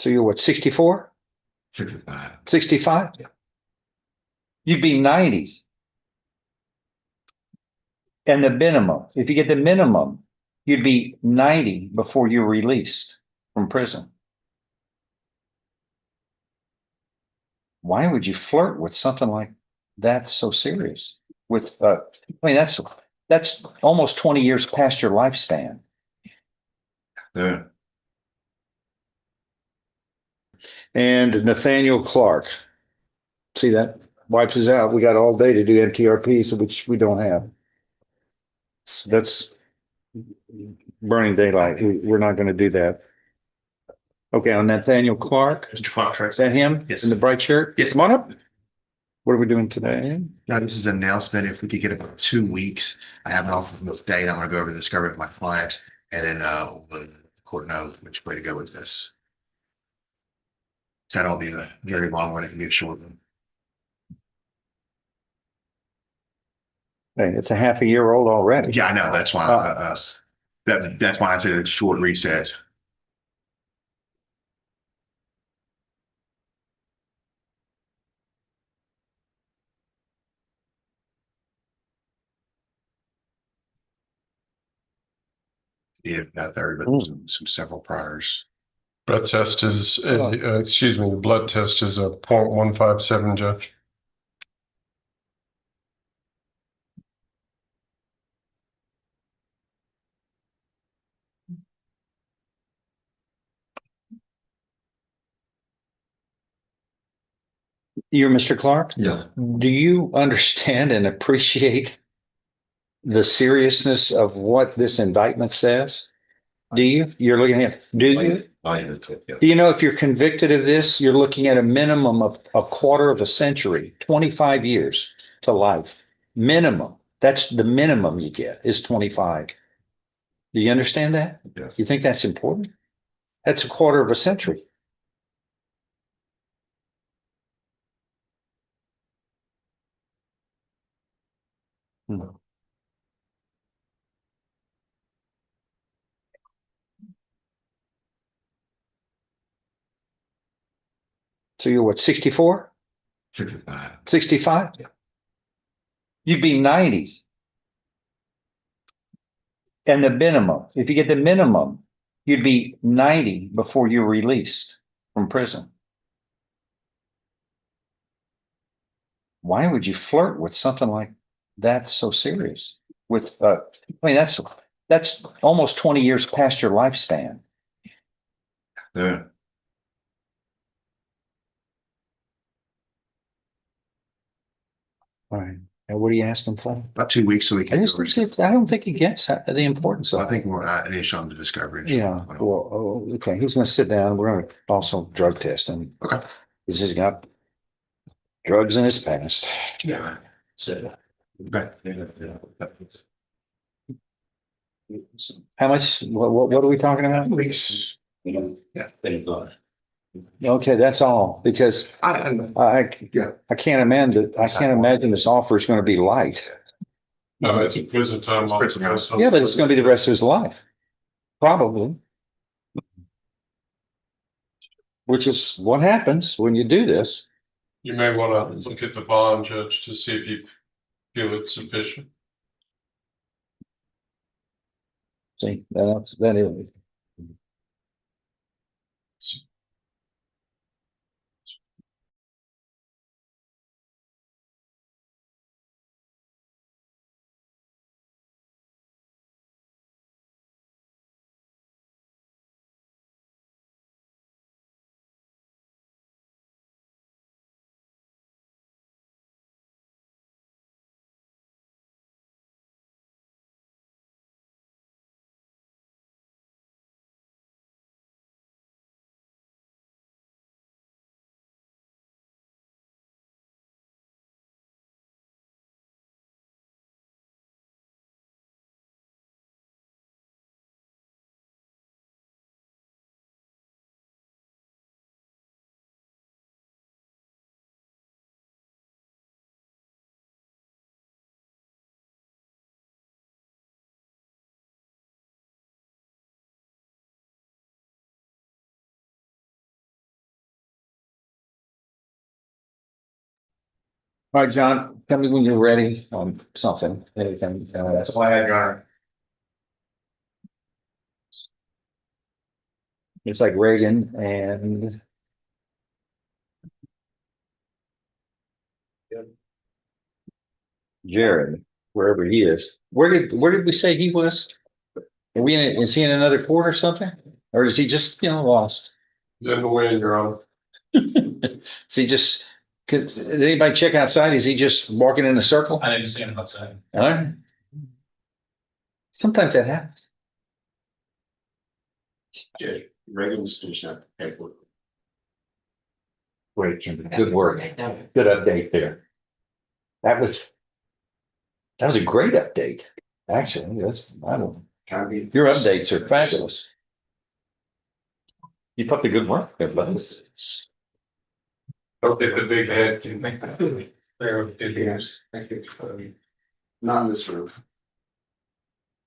So you're what, 64? 65. 65? Yeah. You'd be 90. And the minimum, if you get the minimum, you'd be 90 before you're released from prison. Why would you flirt with something like that so serious? I mean, that's almost 20 years past your lifespan. Yeah. And Nathaniel Clark. See that? Wipes us out. We got all day to do MTRP, so which we don't have. That's burning daylight. We're not going to do that. Okay, on Nathaniel Clark. Mr. Clark, right? Is that him? Yes. In the bright shirt? Yes. Come on up. What are we doing today? Now, this is an announcement. If we could get about 2 weeks, I have an offer from this date. I'm going to go over the discovery with my client, and then let the court know which way to go with this. So that'll be a very long one. It can be a short one. Hey, it's a half a year old already. Yeah, I know. That's why. That's why I said it's short reset. Yeah, not third, but some several priors. Breath test is, excuse me, the blood test is a 0.157, Judge. You're Mr. Clark? Yeah. Do you understand and appreciate the seriousness of what this indictment says? Do you? You're looking at, do you? Do you know if you're convicted of this, you're looking at a minimum of a quarter of a century, 25 years to life. Minimum. That's the minimum you get is 25. Do you understand that? Yes. You think that's important? That's a quarter of a century. Hmm. So you're what, 64? 65. 65? Yeah. You'd be 90. And the minimum, if you get the minimum, you'd be 90 before you're released from prison. Why would you flirt with something like that so serious? I mean, that's almost 20 years past your lifespan. Yeah. All right. And what are you asking for? About 2 weeks so we I can. I don't think he gets the importance So of I think it. we're at an issue on the discovery. Yeah. Well, okay. He's going to sit down. We're going to also drug test him. Okay. He's got drugs in his past. Yeah. So. Okay. How much? What are we talking about? Weeks. Yeah. Okay, that's all because Yeah. I can't imagine this offer is going to be light. No, it's a prison time. It's prison time. Yeah, but it's going to be the rest of his life, probably. Which is what happens when you do this. You may want to look at the bond, Judge, to see if you feel it's sufficient. See, that is. All right, John, tell me when you're ready on something, anything. That's all I had, Your Honor. It's like Reagan and Jared, wherever he is. Where did we say he was? Are we is he in another court or something? Or is he just, lost? In the way, Your Honor. Is he just, did anybody check outside? Is he just walking in a circle? I didn't see him outside. All right. Sometimes that happens. Reagan's finishing up the paperwork. Great, Kimberly. Good work. Good update there. That was a great update. Actually, your updates are fabulous. Keep up the good work, there, buddy. Hope if the big head can make that. There, did you? Thank you. Not in this room.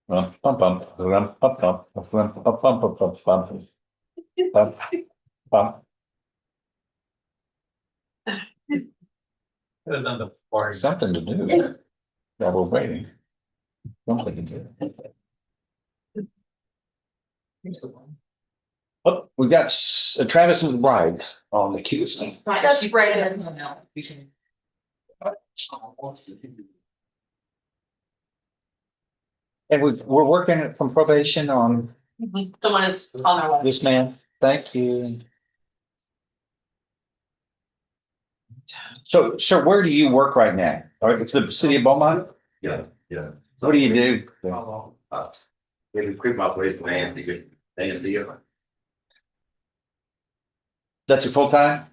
Bum, bum, bum, bum, bum, bum, bum, bum, bum, bum, bum, bum, bum, bum. Could have done the party. Something to do. While we're waiting. Something to do. Oh, we got Travis McBride on the queue. That's right. And we're working from probation on Someone is on their way. this man. Thank you. So where do you work right now? Or it's the city of Beaumont? Yeah. What do you do? If we quit my place, man, you could, deal. That's your full time?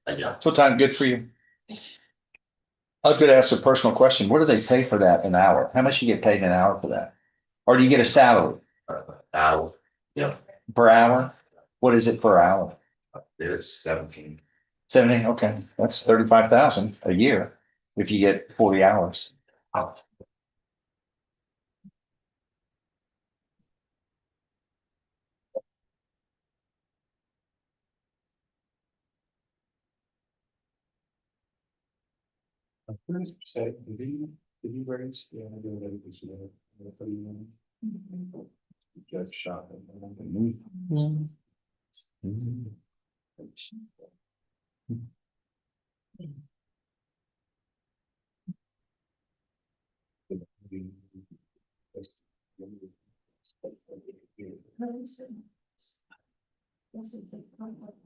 Yeah. Full time, good for you. I could ask a personal question. What do they pay for that an hour? How much you get paid an hour for that? Or do you get a salary Hour. Yeah, per hour? What is it per hour? it's 17. 70, okay, that's 35,000 a year if you get 40 hours. Did you raise? Yeah, I do that. Just shot him.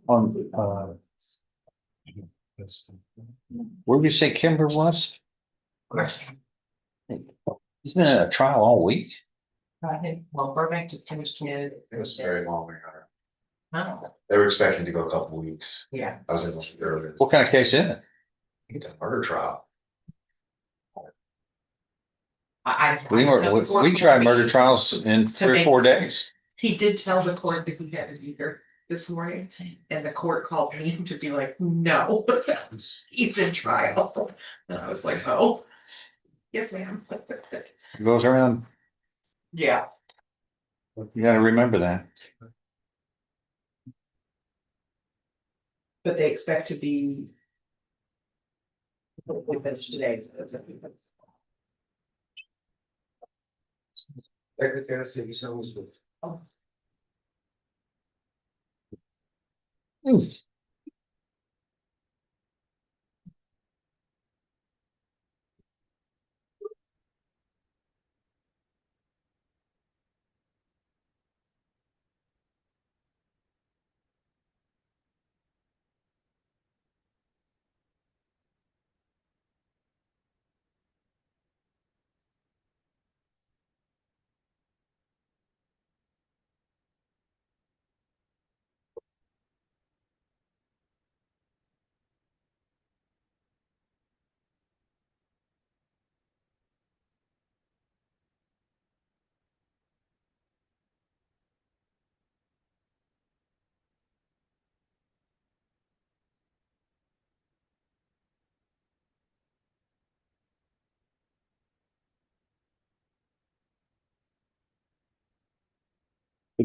On, where did you say Kimber was? He's been in a trial all week. Well, Burbank just finished mid. It was very long, Your Honor. Oh, They were expecting to go a couple weeks. yeah. I was in earlier. What kind of case is it? It's a murder trial. We tried murder trials in 3 or 4 days. He did tell the court that he had to be there this morning, and the court called me to be like, no, he's in trial. And I was like, oh, yes, ma'am. It goes around. Yeah. You gotta remember that. But they expect to be. We finished today. So that's it. Secretary of City Service.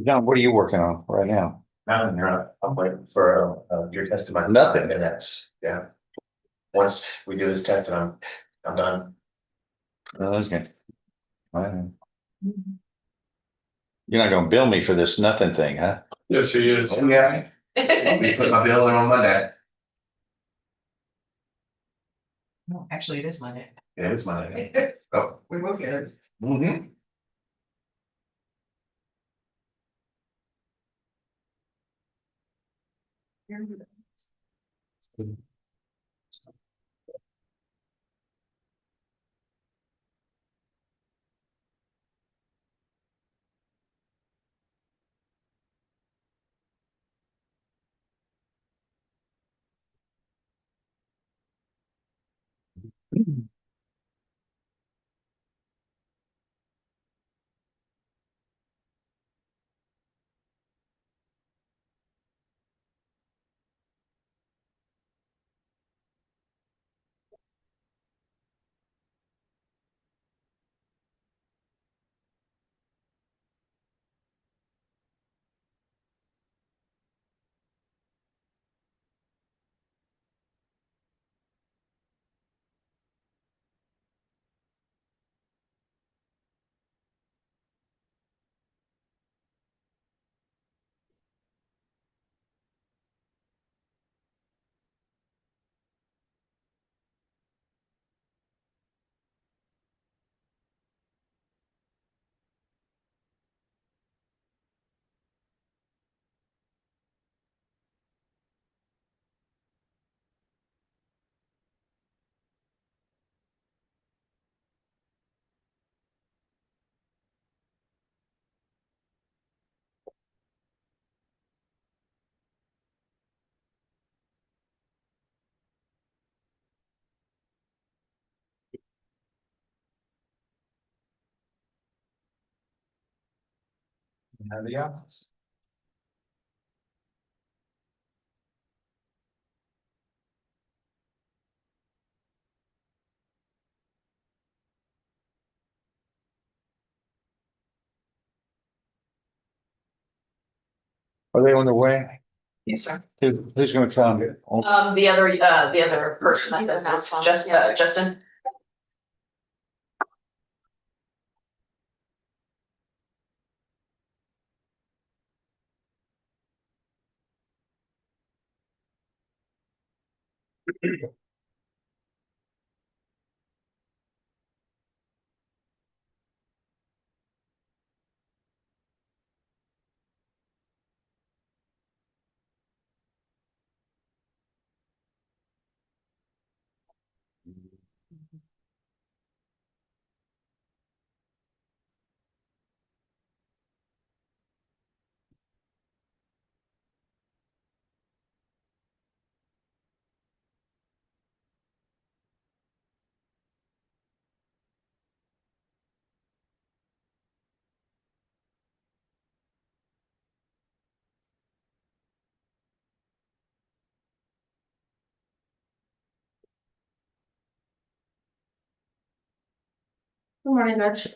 John, what are you working on right now? I'm waiting for your testimony. Nothing. And that's, yeah. once we do this test, and I'm done. Okay. All right. You're not gonna bill me for this nothing thing, huh? Yes, he is. Oh, yeah. I'll be putting my bill in on Monday. No, actually, it is Monday. It is Monday. Oh. We will get it. Mm-hmm. Yeah. Are they on their way? Yes, sir. Who's gonna come? The other person that does this, Justin. Good morning, Mitch.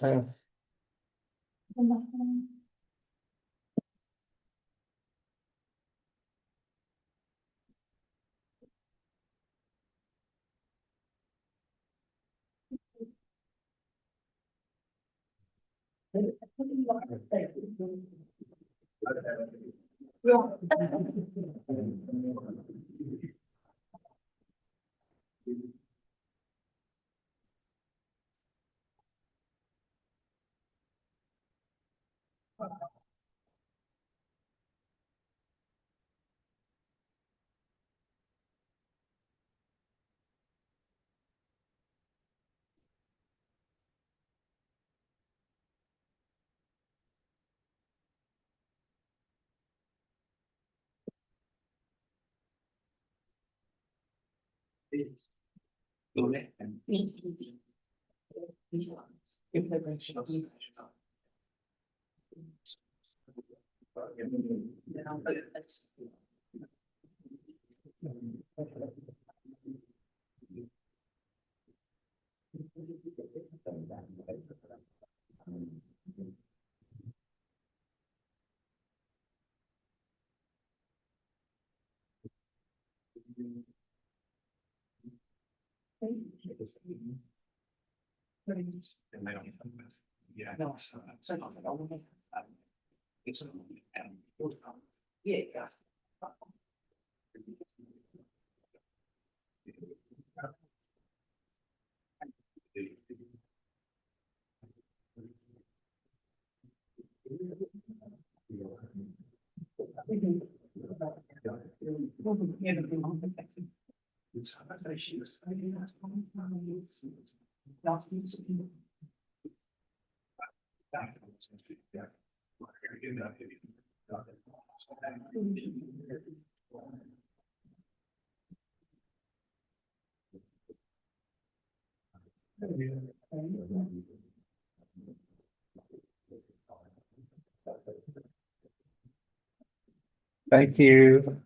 Thank you.